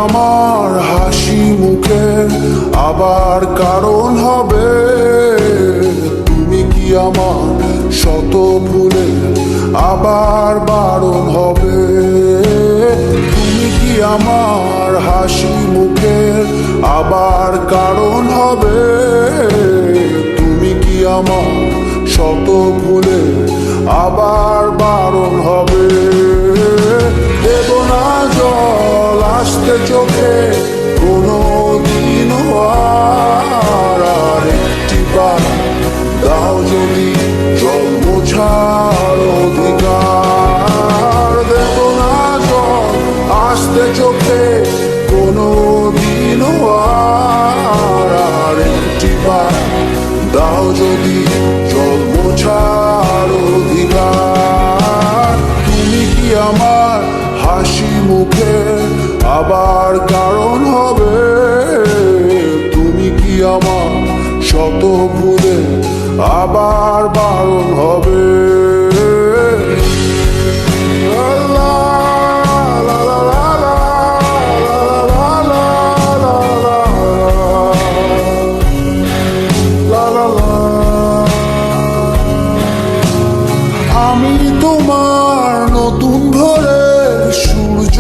আমার হাসি মুখের আবার কারণ হবে? তুমি কি আমার শত ভুলের আবার বারণ হবে? তুমি কি আমার হাসি মুখের আবার কারণ হবে? তুমি কি আমার শত ভুলের আবার বারণ হবে? দেব না জল আসতে চোখে কোনো দিনও আর একটি বার দাও যদি জল মোছার অধিকার। দেব না জল আসতে চোখে কোনো দিনও আর একটি বার দাও যদি জল মোছার অধিকার। তুমি কি আমার হাসি মুখে আবার কারণ হবে? তুমি কি আমার শত ভুলে আবার বারণ হবে? আমি তোমার নতুন ভোরের সূর্য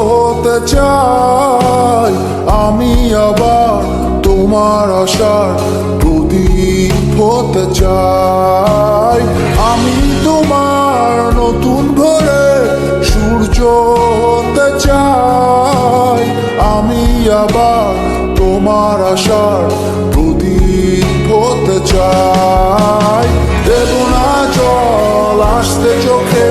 হতে চাই। আমি আবার তোমার আশার প্রদীপ হতে চাই। আমি তোমার নতুন ভোরের সূর্য হতে চাই। আমি আবার তোমার আশার প্রদীপ হতে চাই। দেব না জল আসতে চোখে